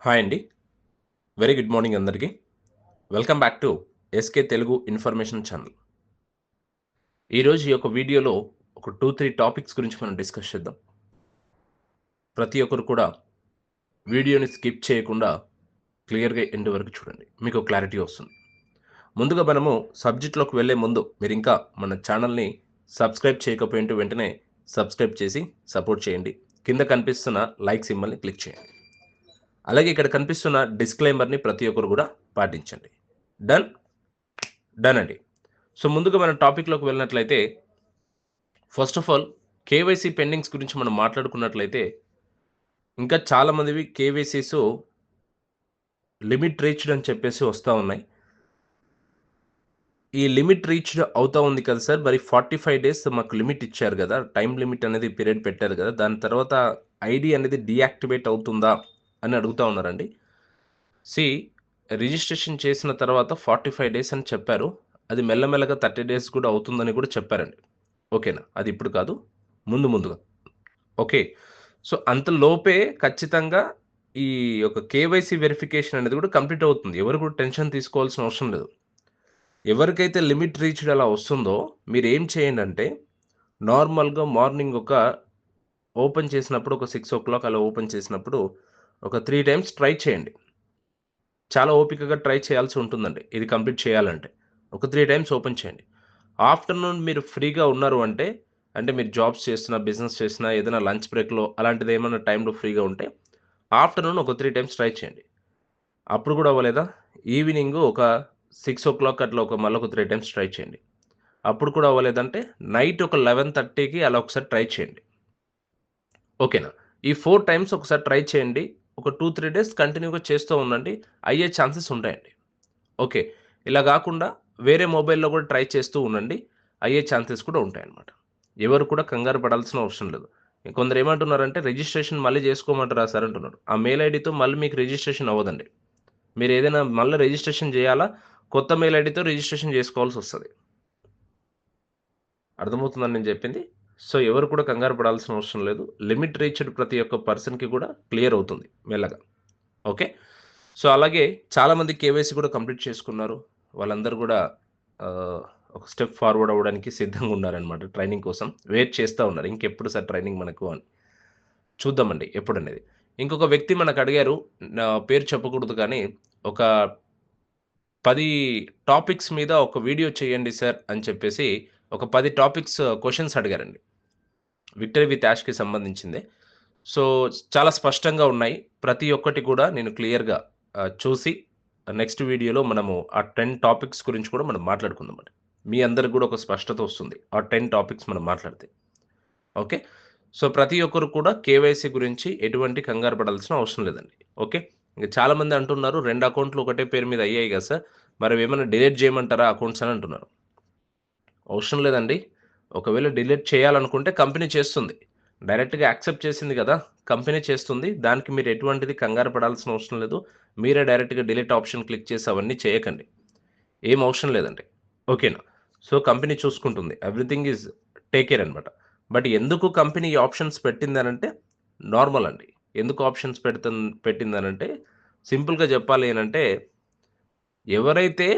Hi అండి. Very good morning అందరికీ. Welcome back to SK Telugu information channel. ఈరోజు ఈ యొక్క వీడియోలో ఒక 2, 3 టాపిక్స్ గురించి మనం డిస్కస్ చేద్దాం. ప్రతి ఒక్కరు కూడా వీడియోని స్కిప్ చేయకుండా క్లియర్‌గా ఎండ్ వరకు చూడండి. మీకు క్లారిటీ వస్తుంది. ముందుగా మనము సబ్జెక్ట్‌లోకి వెళ్ళే ముందు మీరింకా మన ఛానల్‌ని సబ్స్క్రైబ్ చేయకపోయింటే వెంటనే సబ్స్క్రైబ్ చేసి సపోర్ట్ చేయండి. కింద కనిపిస్తున్న లైక్ సింబల్‌ని క్లిక్ చేయండి. అలాగే ఇక్కడ కనిపిస్తున్న డిస్క్లైమర్‌ని ప్రతి ఒక్కరు కూడా పాటించండి. డన్? డన్ అండి. సో, ముందుగా మనం టాపిక్‌లోకి వెళ్ళినట్లయితే, first of all KYC pendings గురించి మనం మాట్లాడుకున్నట్లయితే, ఇంకా చాలా మందివి కేవైసీసు లిమిట్ రీచ్డ్ అని చెప్పేసి వస్తా ఉన్నాయి. ఈ లిమిట్ రీచ్డ్ అవుతా ఉంది కదా సార్! మరి 45 డేస్ మాకు లిమిట్ ఇచ్చారు గదా! టైమ్ లిమిట్ అనేది పీరియడ్ పెట్టారు గదా! దాని తర్వాత ఐడీ అనేది డీయాక్టివేట్ అవుతుందా? అని అడుగుతా ఉన్నారండి. సీ రిజిస్ట్రేషన్ చేసిన తర్వాత 45 డేస్ అని చెప్పారు. అది మెల్లమెల్లగా 30 డేస్ కూడా అవుతుందని కూడా చెప్పారండి. ఓకేనా? అది ఇప్పుడు కాదు. ముందుగా. ఓకే. సో, అంతలోపే ఖచ్చితంగా ఈ యొక్క కేవైసీ వెరిఫికేషన్ అనేది కూడా కంప్లీట్ అవుతుంది. ఎవరు కూడా టెన్షన్ తీసుకోవాల్సిన అవసరం లేదు. ఎవరికైతే లిమిట్ రీచ్డ్ అలా వస్తుందో మీరేం చేయండంటే, నార్మల్‌గా మార్నింగ్ ఓపెన్ చేసినప్పుడు ఒక 6:00 అలా ఓపెన్ చేసినప్పుడు ఒక 3 టైమ్స్ ట్రై చేయండి. చాలా ఓపికగా ట్రై చేయాల్సి ఉంటుందండి. ఇది కంప్లీట్ చేయాలంటే. ఒక 3 టైమ్స్ ఓపెన్ చేయండి. ఆఫ్టర్‌నూన్ మీరు ఫ్రీగా ఉన్నారు అంటే, అంటే మీరు జాబ్స్ చేస్తున్నా, బిజినెస్ చేసినా, ఏదైనా లంచ్ బ్రేక్‌లో అలాంటిదేమన్నా టైంలో ఫ్రీగా ఉంటే, ఆఫ్టర్‌నూన్ ఒక 3 టైమ్స్ ట్రై చేయండి. అప్పుడు కూడా అవ్వలేదా? ఈవినింగ్ ఒక 6:00 అట్లా మళ్ళొక 3 టైమ్స్ ట్రై చేయండి. అప్పుడు కూడా అవ్వలేదంటే, నైట్ ఒక 11:30కి అలా ఒకసారి ట్రై చేయండి. ఓకేనా? ఈ 4 టైమ్స్ ఒకసారి ట్రై చేయండి. ఒక 2, 3 డేస్ కంటిన్యూ‌గా చేస్తూ ఉండండి. అయ్యే ఛాన్సెస్ ఉంటాయండి. ఓకే. ఇలా గాకుండా వేరే మొబైల్‌లో గూడా ట్రై చేస్తూ ఉండండి. అయ్యే ఛాన్సెస్ కూడా ఉంటాయన్నమాట. ఎవరు కూడా కంగారు పడాల్సిన అవసరం లేదు. కొందరేమంటున్నారంటే రిజిస్ట్రేషన్ మళ్ళీ జేసుకోమంటారా సార్ అంటున్నారు. ఆ మెయిల్ ఐడీతో మళ్ళీ మీకు రిజిస్ట్రేషన్ అవ్వదండి. మీరేదైనా మళ్ళా రిజిస్ట్రేషన్ జేయాలా? కొత్త మెయిల్ ఐడీతో రిజిస్ట్రేషన్ జేసుకోవాల్సొస్తది. అర్థమవుతుందా నేను జెప్పింది? సో, ఎవరు కూడా కంగారు పడాల్సిన అవసరం లేదు. లిమిట్ రీచ్డ్ ప్రతి ఒక్క పర్సన్‌కి కూడా క్లియర్ అవుతుంది మెల్లగా. ఓకే. సో, అలాగే చాలామంది కేవైసీ కూడా కంప్లీట్ చేసుకున్నారు. వాళ్ళందరూ గూడా ఆహ్, ఒక స్టెప్ ఫార్వర్డ్ అవ్వడానికి సిద్ధంగా ఉన్నారనమాట ట్రైనింగ్ కోసం. వెయిట్ చేస్తా ఉన్నారు. ఇంకెప్పుడు సార్ ట్రైనింగ్ మనకు అని. చూద్దామండి ఎప్పుడనేది. ఇంకొక వ్యక్తి మనకడిగారు. నా పేరు చెప్పకూడదు కానీ, ఒక 10 టాపిక్స్ మీద ఒక వీడియో చేయండి సార్ అని చెప్పేసి, ఒక 10 టాపిక్స్ క్వెషన్స్ అడిగారండి. విక్టరీ విత్ యాష్‌కి సంబంధించిందే. సో, చాలా స్పష్టంగా ఉన్నాయి. ప్రతి ఒక్కటి కూడా నేను క్లియర్‌గా చూసి నెక్స్ట్ వీడియోలో మనము ఆ 10 టాపిక్స్ గురించి కూడా మనం మాట్లాడుకుందామండి. మీ అందరికి గూడా ఒక స్పష్టత వస్తుంది. ఆ 10 టాపిక్స్ మనం మాట్లాడితే. ఓకే. సో, ప్రతి ఒక్కరు కూడా కేవైసీ గురించి ఎటువంటి కంగారు పడాల్సిన అవసరం లేదండి. ఓకే. ఇంక చాలామంది అంటున్నారు 2 అకౌంట్‌లు ఒకటే పేరు మీద అయ్యాయి గదా సార్! మరి అవేమన్నా డిలీట్ జేయమంటారా అకౌంట్స్ అని అంటున్నారు. అవసరం లేదండి. ఒకవేళ డిలీట్ చేయాలనుకుంటే కంపెనీ చేస్తుంది. డైరెక్ట్‌గా యాక్సెప్ట్ చేసింది గదా! కంపెనీ చేస్తుంది. దానికి మీరు ఎటువంటిది కంగారు పడాల్సిన అవసరం లేదు. మీరే డైరెక్ట్‌గా డిలీట్ ఆప్షన్ క్లిక్ చేసి అవన్నీ చేయకండి. ఏం అవసరం లేదండి. ఓకేనా? సో, కంపెనీ చూసుకుంటుంది. ఎవ్రీథింగ్ ఈజ్ టేక్ కేర్ అనమాట. బట్ ఎందుకు కంపెనీ ఈ ఆప్షన్స్ పెట్టిందనంటే నార్మల్ అండి. ఎందుకు ఆప్షన్స్ పెట్టిందనంటే సింపుల్‌గా జెప్పాలి అనంటే ఎవరైతే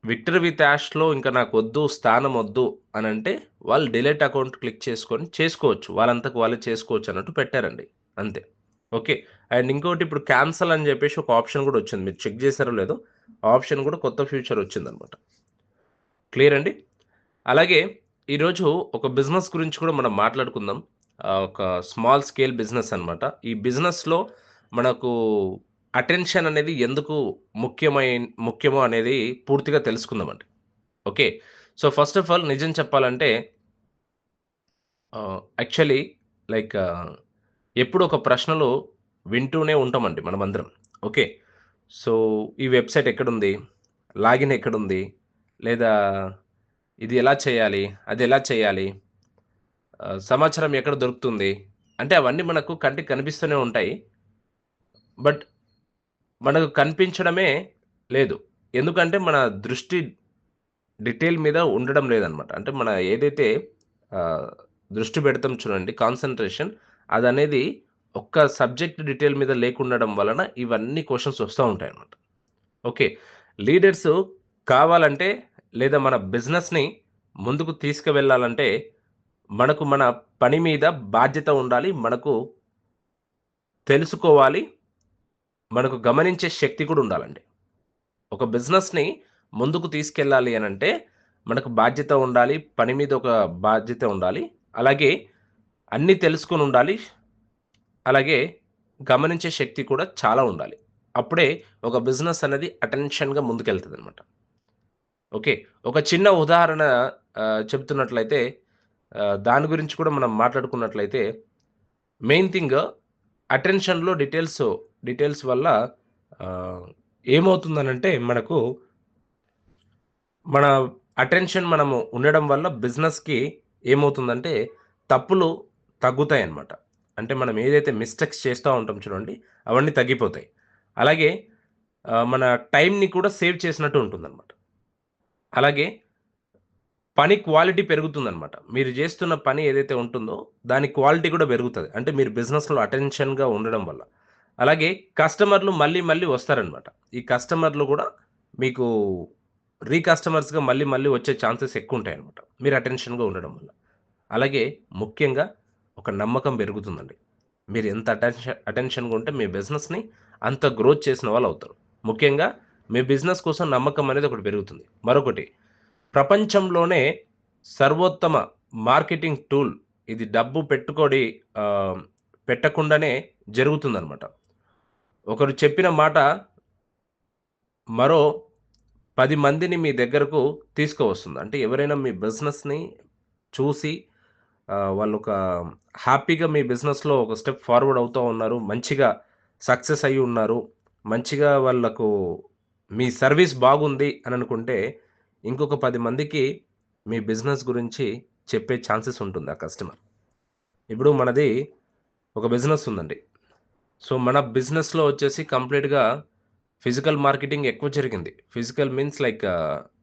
విక్టర్ విత్ యాష్‌లో ఇంక నాకొద్దు, స్థానమొద్దు అనంటే, వాళ్ళు డిలీట్ అకౌంట్ క్లిక్ చేసుకొని చేసుకోవచ్చు. వాళ్ళంతకు వాళ్ళే చేసుకోవచ్చన్నట్టు పెట్టారండి. అంతే. ఓకే. అండ్ ఇంకోటి ఇప్పుడు క్యాన్సెల్ అని జెప్పేసి ఒక ఆప్షన్ గూడా వచ్చింది. మీరు చెక్ జేసారో లేదో, ఆ ఆప్షన్ గూడా కొత్త ఫీచర్ వచ్చిందనమాట. క్లియర్ అండి? అలాగే ఈరోజు ఒక బిజినెస్ గురించి కూడా మనం మాట్లాడుకుందాం. ఒక స్మాల్ స్కేల్ బిజినెస్ అనమాట. ఈ బిజినెస్‌లో మనకు అటెన్షన్ అనేది ఎందుకు ముఖ్యమో అనేది పూర్తిగా తెలుసుకుందామండి. Okay. So, first of all నిజం చెప్పాలంటే యాక్చువల్లీ లైక్ ఎప్పుడు ఒక ప్రశ్నలు వింటూనే ఉంటామండి మనమందరం. ఓకే. సో, ఈ వెబ్‌సైట్ ఎక్కడుంది? లాగిన్ ఎక్కడుంది? లేదా ఇది ఎలా చేయాలి? అదెలా చేయాలి? సమాచారం ఎక్కడ దొరుకుతుంది? అంటే అవన్నీ మనకు కంటికి కనిపిస్తూనే ఉంటాయి. బట్ మనకు కనిపించడమే లేదు. ఎందుకంటే మన దృష్టి డీటెయిల్ మీద ఉండడం లేదనమాట. అంటే మన ఏదైతే ఆహ్, దృష్టి పెడతాం చూడండి కాన్సంట్రేషన్ అదనేది ఒక్క సబ్జెక్ట్ డీటెయిల్ మీద లేకుండడం వలన ఇవన్నీ క్వెషన్స్ వస్తూ ఉంటాయన్నమాట. ఓకే. లీడర్స్ కావాలంటే లేదా మన బిజినెస్‌ని ముందుకు తీసుకువెళ్ళాలంటే మనకు మన పని మీద బాధ్యత ఉండాలి. మనకు తెలుసుకోవాలి. మనకు గమనించే శక్తి కూడా ఉండాలండి. ఒక బిజినెస్‌ని ముందుకు తీసుకెళ్ళాలి అనంటే మనకు బాధ్యత ఉండాలి. పని మీద ఒక బాధ్యత ఉండాలి. అలాగే అన్నీ తెలుసుకొనుండాలి. అలాగే గమనించే శక్తి కూడా చాలా ఉండాలి. అప్పుడే ఒక బిజినెస్ అనేది అటెన్షన్‌గా ముందుకెళ్తదనమాట. ఓకే. ఒక చిన్న ఉదాహరణ చెప్తున్నట్లయితే దాని గురించి కూడా మనం మాట్లాడుకున్నట్లయితే మెయిన్ థింగ్ అటెన్షన్‌లో డీటెయిల్స్ వల్ల ఆహ్, ఏమవుతుందనంటే మనకు మన అటెన్షన్ మనము ఉండడం వల్ల బిజినెస్‌కి ఏమవుతుందంటే తప్పులు తగ్గుతాయన్నమాట. అంటే మనం ఏదైతే మిస్టేక్స్ చేస్తా ఉంటాం చూడండి, అవన్నీ తగ్గిపోతాయి. అలాగే మన టైమ్‌ని కూడా సేవ్ చేసినట్టు ఉంటుందన్నమాట. అలాగే పని క్వాలిటీ పెరుగుతుందన్నమాట. మీరు జేస్తున్న పని ఏదైతే ఉంటుందో, దాని క్వాలిటీ కూడా పెరుగుతది. అంటే మీరు బిజినెస్‌లో అటెన్షన్‌గా ఉండడం వల్ల. అలాగే కస్టమర్‌లు మళ్ళీ మళ్ళీ వస్తారన్నమాట. ఈ కస్టమర్‌లు గూడా మీకు కస్టమర్స్‌గా మళ్ళీ మళ్ళీ వచ్చే ఛాన్సెస్ ఎక్కువుంటాయన్నమాట. మీరు అటెన్షన్‌గా ఉండడం వల్ల. అలాగే ముఖ్యంగా ఒక నమ్మకం పెరుగుతుందండి. మీరు ఎంత అటెన్షన్‌గా ఉంటే మీ బిజినెస్‌ని అంత గ్రోత్ చేసిన వాళ్ళవుతారు. ముఖ్యంగా మీ బిజినెస్ కోసం నమ్మకం అనేది ఒకటి పెరుగుతుంది. మరొకటి ప్రపంచంలోనే సర్వోత్తమ మార్కెటింగ్ టూల్ ఇది డబ్బు ఆహ్, పెట్టకుండానే జరుగుతుందనమాట. ఒకరు చెప్పిన మాట మరో 10 మందిని మీ దగ్గరకు తీసుకువస్తుంది. అంటే ఎవరైనా మీ బిజినెస్‌ని చూసి వాళ్ళొక హ్యాపీగా మీ బిజినెస్‌లో ఒక స్టెప్ ఫార్వర్డ్ అవుతా ఉన్నారు. మంచిగా సక్సెస్ అయ్యి ఉన్నారు. మంచిగా వాళ్ళకు మీ సర్విస్ బాగుంది అని అనుకుంటే, ఇంకొక 10 మందికి మీ బిజినెస్ గురించి చెప్పే ఛాన్సెస్ ఉంటుంది ఆ కస్టమర్. ఇప్పుడు మనది ఒక బిజినెస్ ఉందండి. సో, మన బిజినెస్‌లో వచ్చేసి కంప్లీట్‌గా ఫిజికల్ మార్కెటింగ్ ఎక్కువ జరిగింది. ఫిజికల్ మీన్స్ లైక్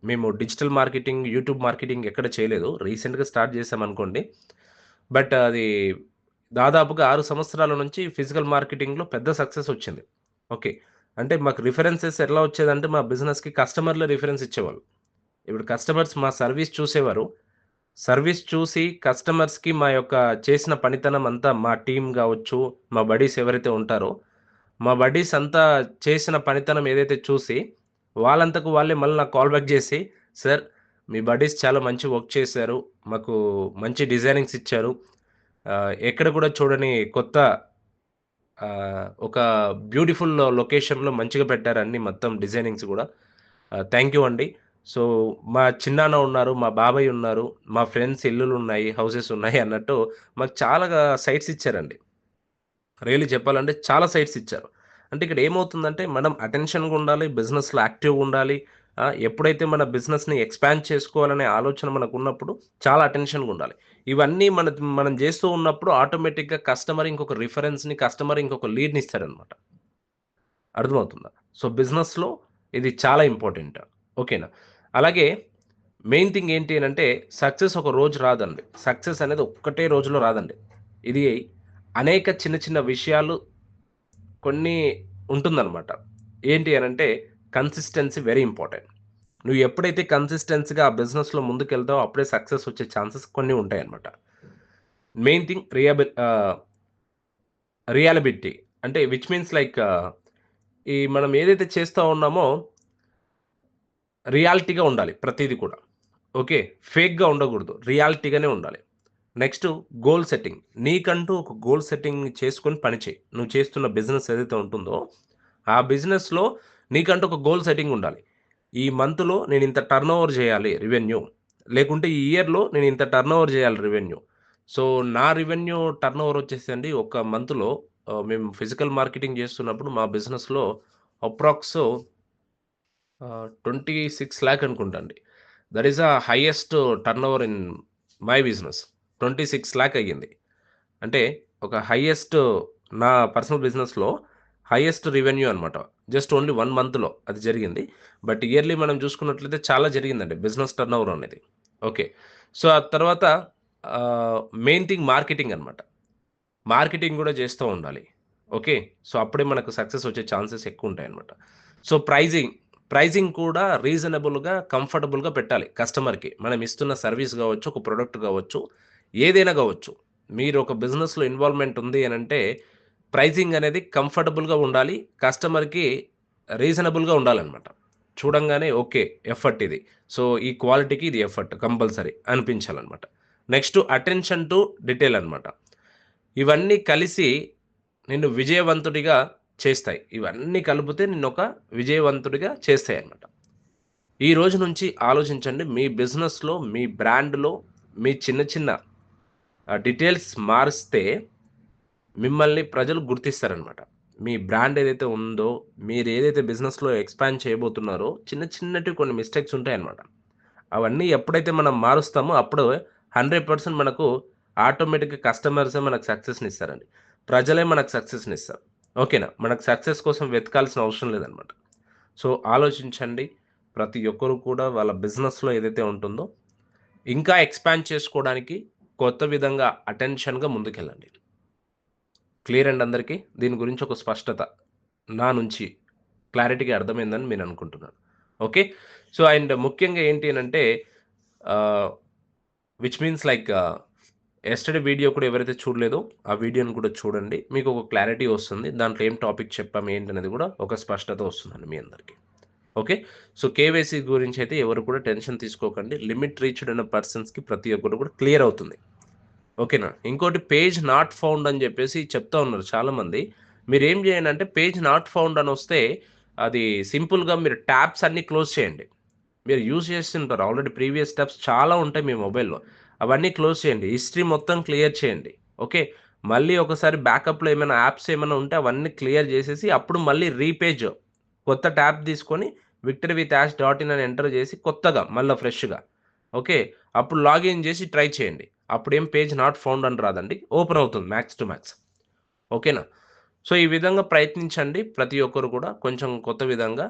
మేము డిజిటల్ మార్కెటింగ్, యూట్యూబ్ మార్కెటింగ్ ఎక్కడ చేయలేదు. రీసెంట్‌గా స్టార్ట్ చేశామనుకోండి. బట్ అది దాదాపుగా 6 సంవత్సరాల నుంచి ఫిజికల్ మార్కెటింగ్‌లో పెద్ద సక్సెస్ వచ్చింది. ఓకే. అంటే మాకు రిఫరెన్సెస్ ఎట్లా వచ్చేదంటే మా బిజినెస్‌కి కస్టమర్‌లే రిఫరెన్స్ ఇచ్చేవాళ్ళు. ఇప్పుడు కస్టమర్స్ మా సర్విస్ చూసేవారు. సర్విస్ చూసి కస్టమర్స్‌కి మా యొక్క చేసిన పనితనం అంతా మా టీమ్ గావచ్చు, మా బడీస్ ఎవరైతే ఉంటారో, మా బడీస్ అంతా చేసిన పనితనం ఏదైతే చూసి, వాళ్ళంతకు వాళ్ళే మళ్ళీ నాకు కాల్ బ్యాక్ జేసి, "సార్ మీ బడీస్ చాలా మంచి వర్క్ చేశారు. మాకు మంచి డిజైనింగ్స్ ఇచ్చారు. ఎక్కడ కూడా చూడని కొత్త ఒక బ్యూటిఫుల్ లొకేషన్‌లో మంచిగా పెట్టారు అన్నీ మొత్తం డిజైనింగ్స్ గూడా. థాంక్ యూ అండి. సో, మా చిన్నాన్న ఉన్నారు, మా బాబాయ్ ఉన్నారు, మా ఫ్రెండ్స్ ఇల్లులున్నాయి, హౌసెస్ ఉన్నాయి అన్నట్టు మాకు చాలా సైట్స్ ఇచ్చారండి. రియల్లీ చెప్పాలంటే చాలా సైట్స్ ఇచ్చారు. అంటే ఇక్కడ ఏమవుతుందంటే మనం అటెన్షన్‌గా ఉండాలి, బిజినెస్‌లో యాక్టివ్‌గా ఉండాలి. ఎప్పుడైతే మన బిజినెస్‌ని ఎక్స్‌పాండ్ చేసుకోవాలనే ఆలోచన మనకున్నప్పుడు చాలా అటెన్షన్‌గా ఉండాలి. ఇవన్నీ మనం జేస్తూ ఉన్నప్పుడు ఆటోమేటిక్‌గా కస్టమర్ ఇంకొక లీడ్‌ని ఇస్తాడనమాట. అర్థమవుతుందా? సో, బిజినెస్‌లో ఇది చాలా ఇంపార్టెంట్. ఓకేనా? అలాగే మెయిన్ థింగ్ ఏంటి అనంటే సక్సెస్ ఒక రోజు రాదండి. సక్సెస్ అనేది ఒక్కటే రోజులో రాదండి. ఇది అనేక చిన్న చిన్న విషయాలు కొన్ని ఉంటుందనమాట. ఏంటి అనంటే కన్సిస్టెన్సీ వెరీ ఇంపార్టెంట్. నువ్వు ఎప్పుడైతే కన్సిస్టెన్సీగా ఆ బిజినెస్‌లో ముందుకెళ్తావో అప్పుడే సక్సెస్ వచ్చే ఛాన్సెస్ కొన్ని ఉంటాయన్నమాట. మెయిన్ థింగ్ రియలబిలిటీ అంటే విచ్ మీన్స్ లైక్ ఈ మనం ఏదైతే చేస్తా ఉన్నామో రియాలిటీగా ఉండాలి ప్రతీది కూడా. ఓకే. ఫేక్‌గా ఉండకూడదు. రియాలిటీగానే ఉండాలి. Next goal setting. నీకంటూ ఒక గోల్ సెట్టింగ్ చేసుకొని పని చెయి. నువ్వు చేస్తున్న బిజినెస్ ఏదైతే ఉంటుందో, ఆ బిజినెస్‌లో నీకంటూ ఒక గోల్ సెట్టింగ్ ఉండాలి. ఈ మంత్‌లో నేనింత టర్నోవర్ జేయాలి రెవెన్యూ. లేకుంటే ఈ ఇయర్‌లో నేనింత టర్నోవర్ జేయాలి రెవెన్యూ. సో, నా రెవెన్యూ టర్నోవర్ వచ్చేసండి ఒక మంత్‌లో మేము ఫిజికల్ మార్కెటింగ్ జేస్తున్నప్పుడు మా బిజినెస్‌లో అప్రాక్స్ 26,00,000 అనుకుంటా అండి. That is the highest turnover in my business. 26,00,000 అయ్యింది. అంటే ఒక హైయెస్ట్ నా పర్సనల్ బిజినెస్‌లో హైయెస్ట్ రెవెన్యూ అనమాట. జస్ట్ ఓన్లీ 1 మంత్‌లో అది జరిగింది. బట్ ఇయర్‌లీ మనం చూసుకున్నట్లయితే చాలా జరిగిందండి బిజినెస్ టర్నోవర్ అనేది. ఓకే. సో, ఆ తర్వాత మెయిన్ థింగ్ మార్కెటింగ్ అనమాట. మార్కెటింగ్ కూడా చేస్తూ ఉండాలి. ఓకే. సో, అప్పుడే మనకు సక్సెస్ వచ్చే ఛాన్సెస్ ఎక్కువుంటాయన్నమాట. సో, ప్రైజింగ్ కూడా రీజనబుల్‌గా, కంఫర్టబుల్‌గా పెట్టాలి కస్టమర్‌కి. మనం ఇస్తున్న సర్వీస్ గావచ్చు, ఒక ప్రొడక్ట్ గావచ్చు, ఏదైనా గావచ్చు. మీరు ఒక బిజినెస్‌లో ఇన్వాల్వ్‌మెంట్ ఉంది అనంటే, ప్రైజింగ్ అనేది కంఫర్టబుల్‌గా ఉండాలి. కస్టమర్‌కి రీజనబుల్‌గా ఉండాలన్నమాట. చూడంగానే ఓకే. ఎఫర్ట్ ఇది. సో, ఈ క్వాలిటీకి ఇది ఎఫర్ట్ కంపల్సరీ అనిపించాలన్నమాట. నెక్స్ట్ అటెన్షన్ టు డీటెయిల్ అన్నమాట. ఇవన్నీ కలిసి నిన్ను విజయవంతుడిగా చేస్తాయి. ఇవన్నీ కలిపితే నిన్నొక విజయవంతుడిగా చేస్తాయన్నమాట. ఈ రోజు నుంచి ఆలోచించండి. మీ బిజినెస్‌లో, మీ బ్రాండ్‌లో మీ చిన్న చిన్న డీటెయిల్స్ మారిస్తే మిమ్మల్ని ప్రజలు గుర్తిస్తారనమాట. మీ బ్రాండ్ ఏదైతే ఉందో, మీరేదైతే బిజినెస్‌లో ఎక్స్‌పాండ్ చేయబోతున్నారో, చిన్న చిన్నటివి కొన్ని మిస్టేక్స్ ఉంటాయన్నమాట. అవన్నీ ఎప్పుడైతే మనం మారుస్తామో అప్పుడు 100% మనకు ఆటోమేటిక్‌గా కస్టమర్సే మనకు సక్సెస్‌నిస్తారండి. ప్రజలే మనకు సక్సెస్‌నిస్తారు. ఓకేనా? మనకు సక్సెస్ కోసం వెతకాల్సిన అవసరం లేదనమాట. సో, ఆలోచించండి. ప్రతి ఒక్కరు కూడా వాళ్ళ బిజినెస్‌లో ఏదైతే ఉంటుందో, ఇంకా ఎక్స్‌పాండ్ చేసుకోవడానికి కొత్త విధంగా అటెన్షన్‌గా ముందుకెళ్ళండి. క్లియర్ అండి అందరికి? దీని గురించి ఒక స్పష్టత నా నుంచి క్లారిటీగా అర్థమైందని నేను అనుకుంటున్నాను. ఓకే. సో, అండ్ ముఖ్యంగా ఏంటి అనంటే ఆహ్, which means like yesterday video కూడా ఎవరైతే చూడలేదో, ఆ వీడియోని కూడా చూడండి. మీకు ఒక క్లారిటీ వస్తుంది. దాంట్లో ఏం టాపిక్ చెప్పాము ఏంటనేది కూడా ఒక స్పష్టత వస్తుందండి మీ అందరికి. ఓకే. సో, కేవైసీ గురించైతే ఎవరు కూడా టెన్షన్ తీసుకోకండి. లిమిట్ రీచ్డ్ ఉన్న పర్సన్స్‌కి ప్రతి ఒక్కటి కూడా క్లియర్ అవుతుంది. ఓకేనా. ఇంకోటి పేజ్ నాట్ ఫౌండ్ అని జెప్పేసి చెప్తా ఉన్నారు చాలామంది. మీరేం జేయండంటే పేజ్ నాట్ ఫౌండ్ అనొస్తే అది సింపుల్‌గా మీరు ట్యాబ్స్ అన్నీ క్లోజ్ చేయండి. మీరు యూజ్ చేస్తుంటారు. ఆల్రెడీ ప్రీవియస్ ట్యాబ్స్ చాలా ఉంటాయి మీ మొబైల్‌లో. అవన్నీ క్లోజ్ చేయండి. హిస్టరీ మొత్తం క్లియర్ చేయండి. ఓకే. మళ్ళీ ఒకసారి బ్యాకప్‌లో ఏమైనా యాప్స్ ఏమైనా ఉంటే అవన్నీ క్లియర్ జేసేసి అప్పుడు మళ్ళీ రీపేజ్ కొత్త ట్యాబ్ తీసుకొని victory with ash dot in అని ఎంటర్ జేసి కొత్తగా మళ్ళా ఫ్రెష్‌గా ఓకే. అప్పుడు లాగిన్ జేసి ట్రై చేయండి. అప్పుడేం పేజ్ నాట్ ఫౌండ్ అని రాదండి. ఓపెన్ అవుతుంది మ్యాక్స్ టు మ్యాక్స్. ఓకేనా? సో, ఈ విధంగా ప్రయత్నించండి. ప్రతి ఒక్కరు కూడా కొంచెం కొత్త విధంగా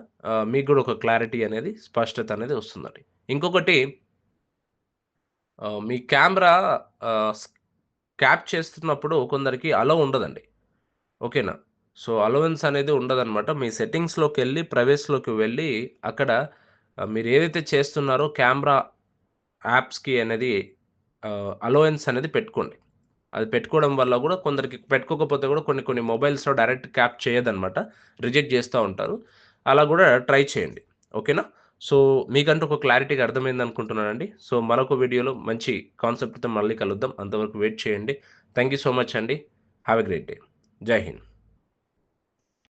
మీకు గూడా ఒక క్లారిటీ అనేది, స్పష్టత అనేది వస్తుందండి. ఇంకొకటి మీ కెమెరా ఆహ్, స్ క్యాప్ చేస్తున్నప్పుడు కొందరికి అలో ఉండదండి. ఓకేనా? సో, అలవెన్స్ అనేది ఉండదనమాట. మీ సెట్టింగ్స్‌లోకెళ్ళి, ప్రైవేట్స్‌లోకి వెళ్ళి అక్కడ మీరేదైతే చేస్తున్నారో కెమెరా యాప్స్‌కి అనేది అలవెన్స్ అనేది పెట్టుకోండి. అది పెట్టుకోవడం వల్ల గూడా కొందరికి పెట్టుకోకపోతే గూడా కొన్ని కొన్ని మొబైల్స్‌లో డైరెక్ట్ క్యాప్ చేయదనమాట. రిజెక్ట్ జేస్తా ఉంటారు. అలా గూడా ట్రై చేయండి. ఓకేనా? సో, మీకంటూ ఒక క్లారిటీగా అర్థమైందనుకుంటున్నానండి. సో, మరొక వీడియోలో మంచి కాన్సెప్ట్‌తో మళ్ళీ కలుద్దాం. అంతవరకు వెయిట్ చేయండి. థాంక్ యూ సో మచ్ అండి. Have a great day. జై హింద్.